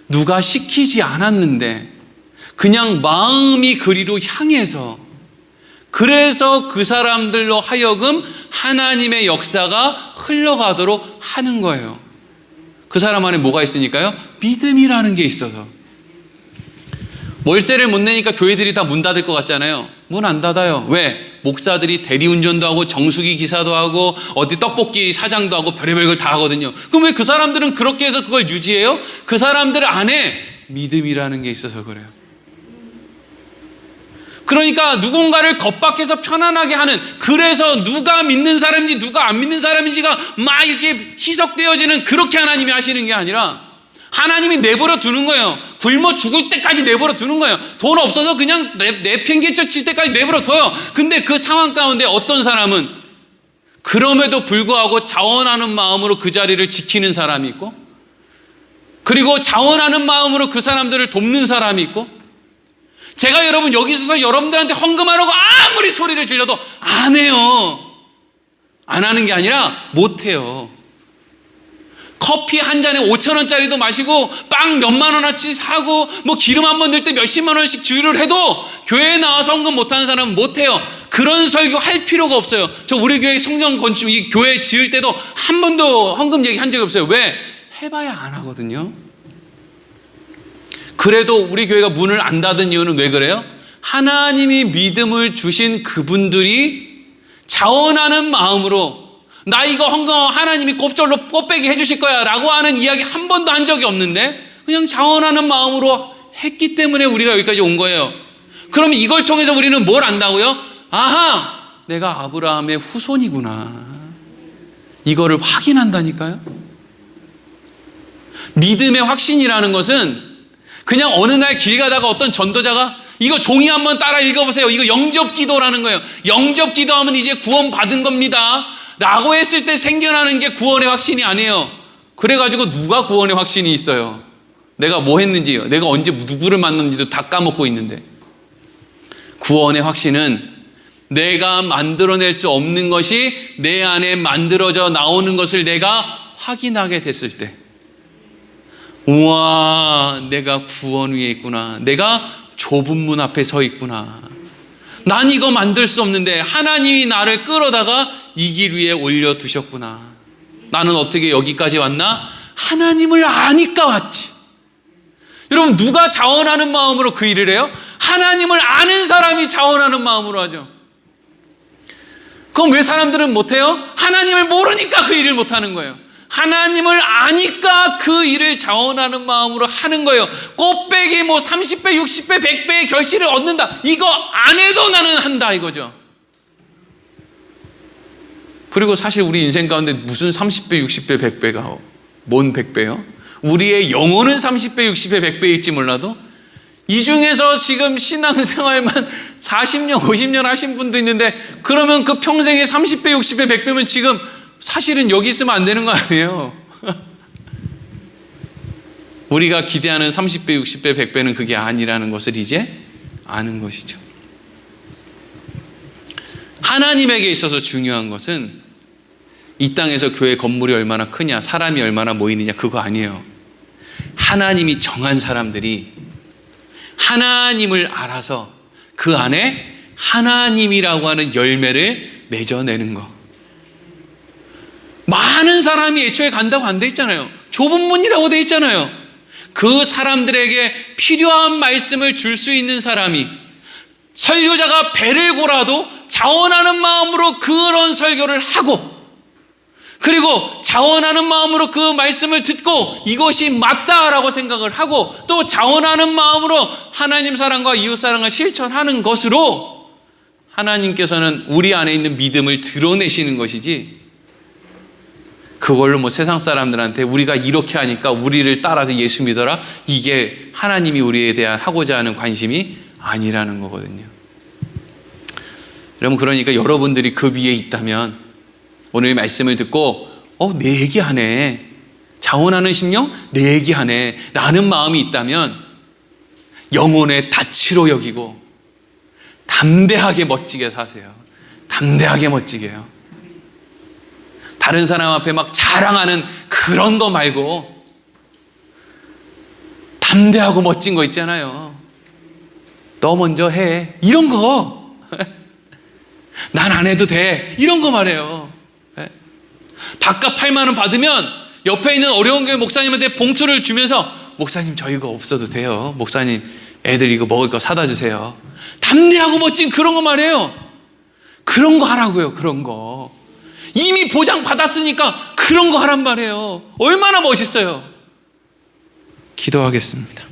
누가 시키지 않았는데 그냥 마음이 그리로 향해서, 그래서 그 사람들로 하여금 하나님의 역사가 흘러가도록 하는 거예요. 그 사람 안에 뭐가 있으니까요? 믿음이라는 게 있어서. 월세를 못 내니까 교회들이 다 문 닫을 것 같잖아요. 문 안 닫아요. 왜? 목사들이 대리운전도 하고 정수기 기사도 하고 어디 떡볶이 사장도 하고 별의별 걸 다 하거든요. 그럼 왜 그 사람들은 그렇게 해서 그걸 유지해요? 그 사람들 안에 믿음이라는 게 있어서 그래요. 그러니까 누군가를 겁박해서 편안하게 하는, 그래서 누가 믿는 사람인지 누가 안 믿는 사람인지가 막 이렇게 희석되어지는, 그렇게 하나님이 하시는 게 아니라 하나님이 내버려 두는 거예요. 굶어 죽을 때까지 내버려 두는 거예요. 돈 없어서 그냥 내팽개쳐 칠 때까지 내버려 둬요. 근데 그 상황 가운데 어떤 사람은 그럼에도 불구하고 자원하는 마음으로 그 자리를 지키는 사람이 있고, 그리고 자원하는 마음으로 그 사람들을 돕는 사람이 있고, 제가 여러분 여기 있어서 여러분들한테 헌금하라고 아무리 소리를 질러도 안 해요. 안 하는 게 아니라 못 해요. 커피 한 잔에 5,000원짜리도 마시고 빵 몇만 원어치 사고 뭐 기름 한 번 넣을 때 몇십만 원씩 주유를 해도 교회에 나와서 헌금 못하는 사람은 못해요. 그런 설교 할 필요가 없어요. 저 우리 교회 성령 건축 이 교회 지을 때도 한 번도 헌금 얘기 한 적이 없어요. 왜? 해봐야 안 하거든요. 그래도 우리 교회가 문을 안 닫은 이유는 왜 그래요? 하나님이 믿음을 주신 그분들이 자원하는 마음으로, 나 이거 헌금 하나님이 곱절로 꽃배기 해주실 거야 라고 하는 이야기 한 번도 한 적이 없는데 그냥 자원하는 마음으로 했기 때문에 우리가 여기까지 온 거예요. 그럼 이걸 통해서 우리는 뭘 안다고요? 아하, 내가 아브라함의 후손이구나, 이거를 확인한다니까요. 믿음의 확신이라는 것은 그냥 어느 날 길 가다가 어떤 전도자가 이거 종이 한번 따라 읽어보세요, 이거 영접기도라는 거예요, 영접기도하면 이제 구원 받은 겁니다 라고 했을 때 생겨나는 게 구원의 확신이 아니에요. 그래가지고 누가 구원의 확신이 있어요? 내가 뭐 했는지, 내가 언제 누구를 만났는지도 다 까먹고 있는데. 구원의 확신은 내가 만들어낼 수 없는 것이 내 안에 만들어져 나오는 것을 내가 확인하게 됐을 때, 우와, 내가 구원 위에 있구나, 내가 좁은 문 앞에 서 있구나, 난 이거 만들 수 없는데 하나님이 나를 끌어다가 이 길 위에 올려두셨구나, 나는 어떻게 여기까지 왔나? 하나님을 아니까 왔지. 여러분, 누가 자원하는 마음으로 그 일을 해요? 하나님을 아는 사람이 자원하는 마음으로 하죠. 그럼 왜 사람들은 못해요? 하나님을 모르니까 그 일을 못하는 거예요. 하나님을 아니까 그 일을 자원하는 마음으로 하는 거예요. 꽃배기 뭐 30배, 60배, 100배의 결실을 얻는다, 이거 안 해도 나는 한다 이거죠. 그리고 사실 우리 인생 가운데 무슨 30배, 60배, 100배가 뭔 100배요? 우리의 영혼은 30배, 60배, 100배일지 몰라도 이 중에서 지금 신앙생활만 40년, 50년 하신 분도 있는데 그러면 그 평생에 30배, 60배, 100배면 지금 사실은 여기 있으면 안 되는 거 아니에요? 우리가 기대하는 30배, 60배, 100배는 그게 아니라는 것을 이제 아는 것이죠. 하나님에게 있어서 중요한 것은 이 땅에서 교회 건물이 얼마나 크냐, 사람이 얼마나 모이느냐, 그거 아니에요. 하나님이 정한 사람들이 하나님을 알아서 그 안에 하나님이라고 하는 열매를 맺어내는 거. 많은 사람이 애초에 간다고 안 돼 있잖아요. 좁은 문이라고 돼 있잖아요. 그 사람들에게 필요한 말씀을 줄 수 있는 사람이, 설교자가 배를 골아도 자원하는 마음으로 그런 설교를 하고, 그리고 자원하는 마음으로 그 말씀을 듣고 이것이 맞다라고 생각을 하고, 또 자원하는 마음으로 하나님 사랑과 이웃 사랑을 실천하는 것으로 하나님께서는 우리 안에 있는 믿음을 드러내시는 것이지, 그걸로 뭐 세상 사람들한테 우리가 이렇게 하니까 우리를 따라서 예수 믿어라, 이게 하나님이 우리에 대한 하고자 하는 관심이 아니라는 거거든요. 여러분, 그러니까 여러분들이 그 위에 있다면 오늘 말씀을 듣고 내 얘기하네, 자원하는 심령 내 얘기하네 라는 마음이 있다면 영혼의 다치로 여기고 담대하게 멋지게 사세요. 담대하게 멋지게요. 다른 사람 앞에 막 자랑하는 그런 거 말고 담대하고 멋진 거 있잖아요. 너 먼저 해, 이런 거. 난 안 해도 돼, 이런 거 말해요. 밥값 8만 원 받으면 옆에 있는 어려운 교회 목사님한테 봉투를 주면서, 목사님 저 이거 없어도 돼요, 목사님 애들 이거 먹을 거 사다 주세요. 담대하고 멋진 그런 거 말해요. 그런 거 하라고요. 그런 거 이미 보장 받았으니까 그런 거 하란 말이에요. 얼마나 멋있어요. 기도하겠습니다.